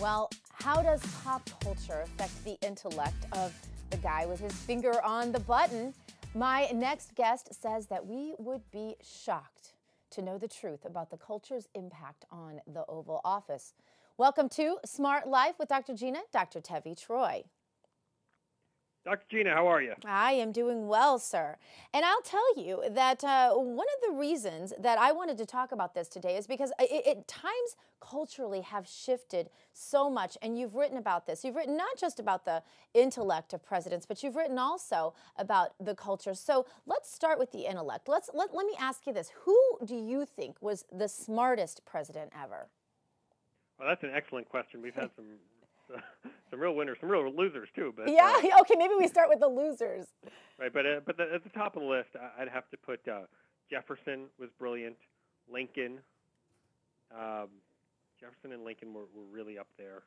Well, how does pop culture affect the intellect of the guy with his finger on the button? My next guest says that we would be shocked to know the truth about the culture's impact on the Oval Office. Welcome to Smart Life with Dr. Gina, Dr. Tevi Troy. Dr. Gina, how are you? I am doing well, sir. And I'll tell you that one of the reasons that I wanted to talk about this today is because times culturally have shifted so much. And you've written about this. You've written not just about the intellect of presidents, but you've written also about the culture. So let's start with the intellect. Let me ask you this. Who do you think was the smartest president ever? Well, that's an excellent question. We've had some real winners, some real losers too. But yeah, okay, maybe we start with the losers. Right, but at the top of the list, I'd have to put Jefferson was brilliant, Lincoln. Jefferson and Lincoln were really up there,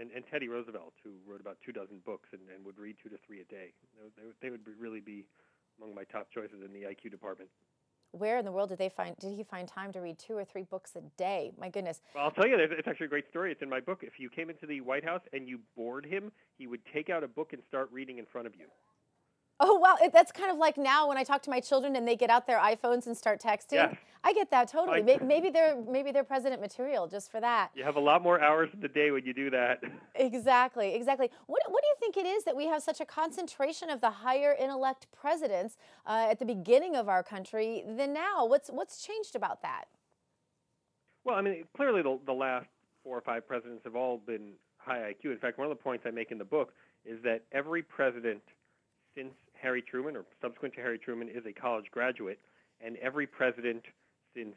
and Teddy Roosevelt, who wrote about 24 books and would read 2 to 3 a day. They would really be among my top choices in the IQ department. Where in the world did he find time to read 2 or 3 books a day? My goodness. Well, I'll tell you, it's actually a great story. It's in my book. If you came into the White House and you bored him, he would take out a book and start reading in front of you. Oh, wow. That's kind of like now when I talk to my children and they get out their iPhones and start texting. Yes. I get that totally. Maybe they're president material just for that. You have a lot more hours of the day when you do that. Exactly. What do you think it is that we have such a concentration of the higher intellect presidents at the beginning of our country than now? What's changed about that? Well, I mean, clearly the last 4 or 5 presidents have all been high IQ. In fact, one of the points I make in the book is that every president since Harry Truman or subsequent to Harry Truman is a college graduate, and every president since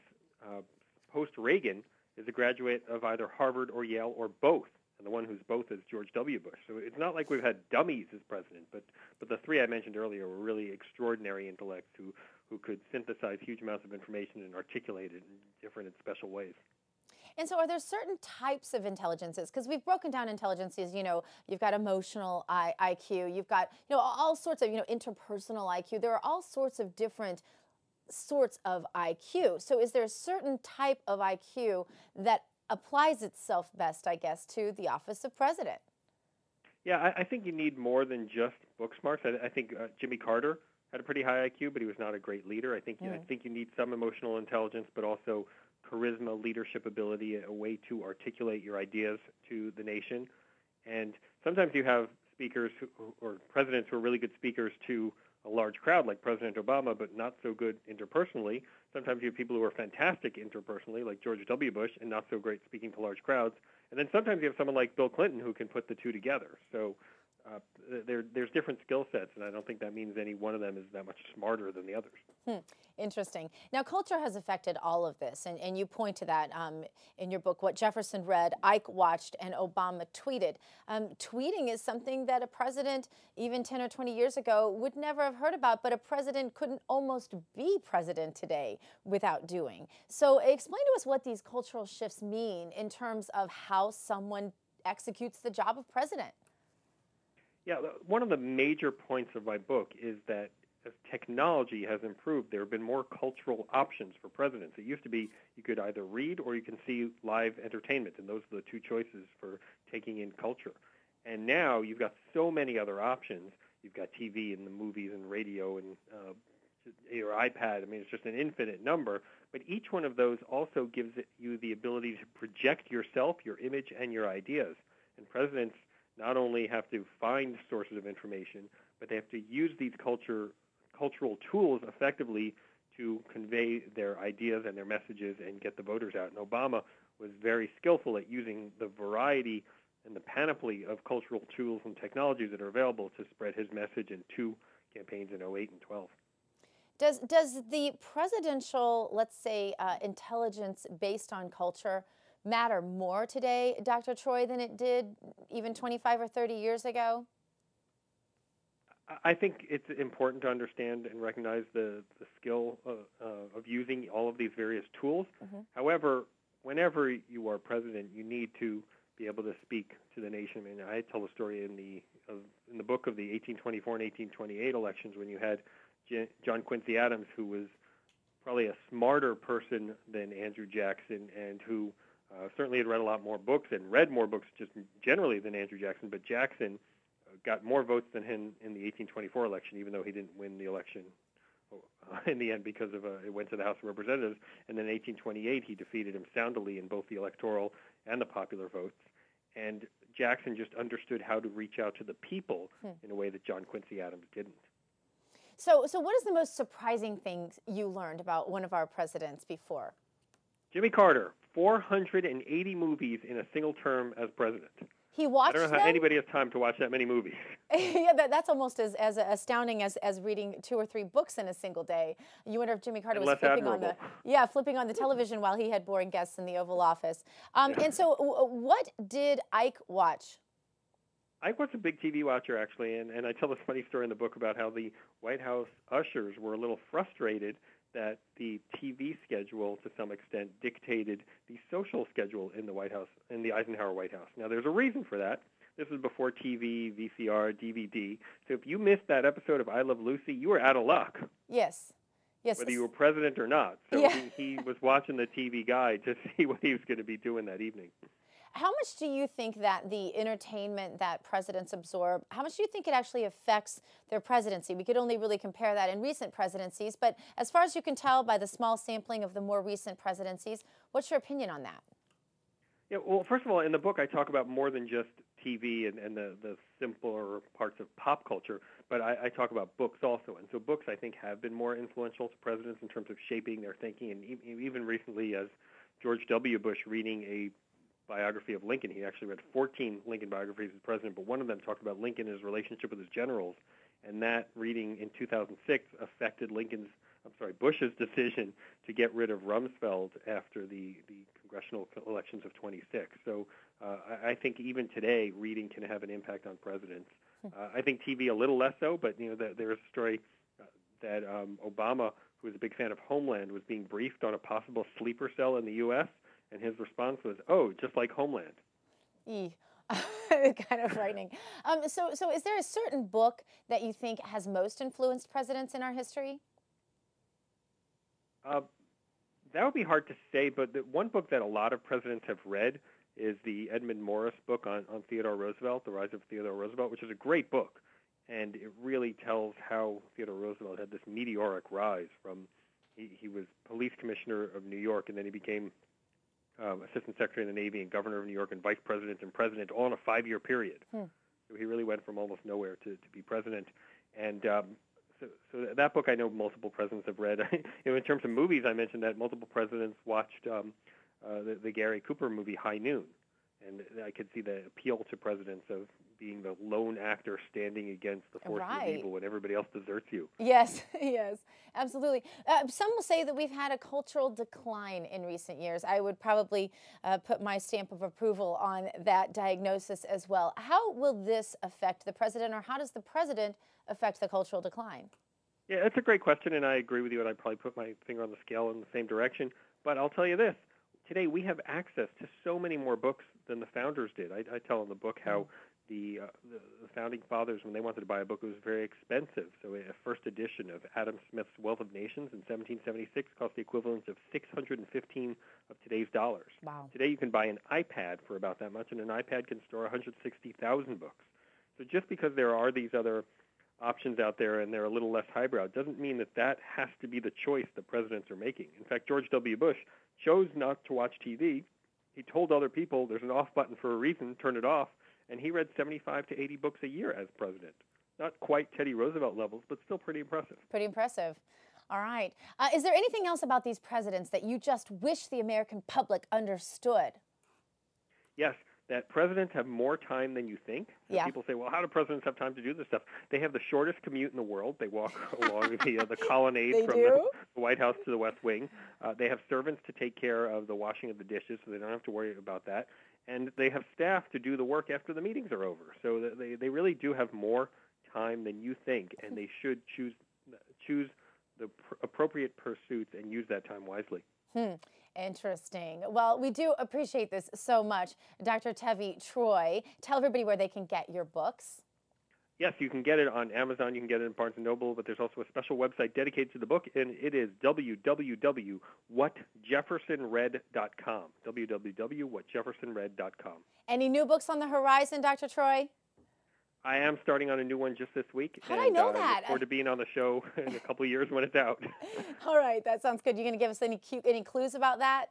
post-Reagan is a graduate of either Harvard or Yale or both. And the one who's both is George W. Bush. So it's not like we've had dummies as president, but the 3 I mentioned earlier were really extraordinary intellects who could synthesize huge amounts of information and articulate it in different and special ways. And so are there certain types of intelligences? Because we've broken down intelligences, you've got emotional IQ, you've got, all sorts of, interpersonal IQ. There are all sorts of different sorts of IQ. So is there a certain type of IQ that applies itself best, I guess, to the office of president? Yeah, I think you need more than just book smarts. I think Jimmy Carter had a pretty high IQ, but he was not a great leader. I think you need some emotional intelligence, but also charisma, leadership ability, a way to articulate your ideas to the nation. And sometimes you have speakers or presidents who are really good speakers to a large crowd, like President Obama, but not so good interpersonally. Sometimes you have people who are fantastic interpersonally, like George W. Bush, and not so great speaking to large crowds. And then sometimes you have someone like Bill Clinton who can put the two together. So there's different skill sets, and I don't think that means any one of them is that much smarter than the others. Interesting. Now, culture has affected all of this, and you point to that in your book, What Jefferson Read, Ike Watched, and Obama Tweeted. Tweeting is something that a president, even 10 or 20 years ago, would never have heard about, but a president couldn't almost be president today without doing. So explain to us what these cultural shifts mean in terms of how someone executes the job of president. Yeah, one of the major points of my book is that as technology has improved, there have been more cultural options for presidents. It used to be you could either read or you can see live entertainment, and those are the 2 choices for taking in culture. And now you've got so many other options. You've got TV and the movies and radio and your iPad. I mean, it's just an infinite number. But each one of those also gives you the ability to project yourself, your image, and your ideas. And presidents not only have to find sources of information, but they have to use these cultural tools effectively to convey their ideas and their messages and get the voters out. And Obama was very skillful at using the variety and the panoply of cultural tools and technologies that are available to spread his message in 2 campaigns in 2008 and 2012. Does the presidential, let's say, intelligence based on culture matter more today, Dr. Troy, than it did even 25 or 30 years ago? I think it's important to understand and recognize the skill of using all of these various tools. However, whenever you are president, you need to be able to speak to the nation. I mean, I tell a story in the book of the 1824 and 1828 elections when you had John Quincy Adams, who was probably a smarter person than Andrew Jackson and who Certainly had read a lot more books and read more books just generally than Andrew Jackson, but Jackson got more votes than him in the 1824 election, even though he didn't win the election in the end because of it went to the House of Representatives. And then in 1828, he defeated him soundly in both the electoral and the popular votes. And Jackson just understood how to reach out to the people in a way that John Quincy Adams didn't. So what is the most surprising thing you learned about one of our presidents before? Jimmy Carter, 480 movies in a single term as president. He watched them? I don't know how anybody has time to watch that many movies. Yeah, that's almost as astounding as reading 2 or 3 books in a single day. You wonder if Jimmy Carter was flipping on the television while he had boring guests in the Oval Office. And so what did Ike watch? Ike was a big TV watcher, actually, and I tell this funny story in the book about how the White House ushers were a little frustrated that the TV schedule, to some extent, dictated the social schedule in the White House, in the Eisenhower White House. Now, there's a reason for that. This was before TV, VCR, DVD. So if you missed that episode of I Love Lucy, you were out of luck. Yes. Yes. Whether you were president or not. So yeah. he was watching the TV guide to see what he was going to be doing that evening. How much do you think that the entertainment that presidents absorb, how much do you think it actually affects their presidency? We could only really compare that in recent presidencies, but as far as you can tell by the small sampling of the more recent presidencies, what's your opinion on that? Yeah, well, first of all, in the book I talk about more than just TV and the simpler parts of pop culture, but I talk about books also. And so books, I think, have been more influential to presidents in terms of shaping their thinking, and even recently as George W. Bush reading a biography of Lincoln. He actually read 14 Lincoln biographies as president, but one of them talked about Lincoln and his relationship with his generals, and that reading in 2006 affected Bush's decision to get rid of Rumsfeld after the congressional elections of 26. So I think even today, reading can have an impact on presidents. I think TV a little less so, but there's a story that Obama, who was a big fan of Homeland, was being briefed on a possible sleeper cell in the U.S., and his response was, "Oh, just like Homeland." Kind of frightening. So is there a certain book that you think has most influenced presidents in our history? That would be hard to say, but the one book that a lot of presidents have read is the Edmund Morris book on Theodore Roosevelt, The Rise of Theodore Roosevelt, which is a great book. And it really tells how Theodore Roosevelt had this meteoric rise from, he was police commissioner of New York, and then he became Assistant Secretary of the Navy and Governor of New York and Vice President and President all in a 5-year period. So he really went from almost nowhere to be president. And so that book I know multiple presidents have read. In terms of movies, I mentioned that multiple presidents watched the Gary Cooper movie High Noon. And I could see the appeal to presidents of being the lone actor standing against the forces of evil when everybody else deserts you. Yes, yes, absolutely. Some will say that we've had a cultural decline in recent years. I would probably put my stamp of approval on that diagnosis as well. How will this affect the president, or how does the president affect the cultural decline? Yeah, that's a great question, and I agree with you, and I'd probably put my finger on the scale in the same direction. But I'll tell you this. Today we have access to so many more books than the founders did. I tell in the book how the founding fathers, when they wanted to buy a book, it was very expensive. So a first edition of Adam Smith's Wealth of Nations in 1776 cost the equivalent of 615 of today's dollars. Wow. Today you can buy an iPad for about that much, and an iPad can store 160,000 books. So just because there are these other options out there and they're a little less highbrow doesn't mean that has to be the choice the presidents are making. In fact, George W. Bush chose not to watch TV. He told other people there's an off button for a reason, turn it off, and he read 75 to 80 books a year as president. Not quite Teddy Roosevelt levels, but still pretty impressive. Pretty impressive. All right. Is there anything else about these presidents that you just wish the American public understood? Yes, that presidents have more time than you think. So people say, well, how do presidents have time to do this stuff? They have the shortest commute in the world. They walk along the colonnade from the White House to the West Wing. They have servants to take care of the washing of the dishes, so they don't have to worry about that. And they have staff to do the work after the meetings are over. So they really do have more time than you think, and they should choose the appropriate pursuits and use that time wisely. Interesting. Well, we do appreciate this so much. Dr. Tevi Troy, tell everybody where they can get your books. Yes, you can get it on Amazon. You can get it in Barnes & Noble, but there's also a special website dedicated to the book, and it is www.whatjeffersonread.com, www.whatjeffersonread.com. Any new books on the horizon, Dr. Troy? I am starting on a new one just this week. How did I know I that? look forward to being on the show in a couple of years when it's out. All right, that sounds good. You going to give us any clues about that?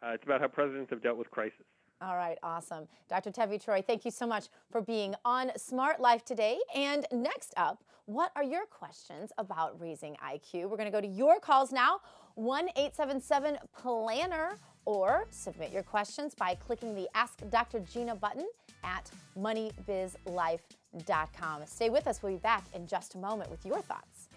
It's about how presidents have dealt with crisis. All right, awesome. Dr. Tevi Troy, thank you so much for being on Smart Life today. And next up, what are your questions about raising IQ? We're going to go to your calls now, 1-877-PLANNER, or submit your questions by clicking the Ask Dr. Gina button at moneybizlife.com. Stay with us. We'll be back in just a moment with your thoughts.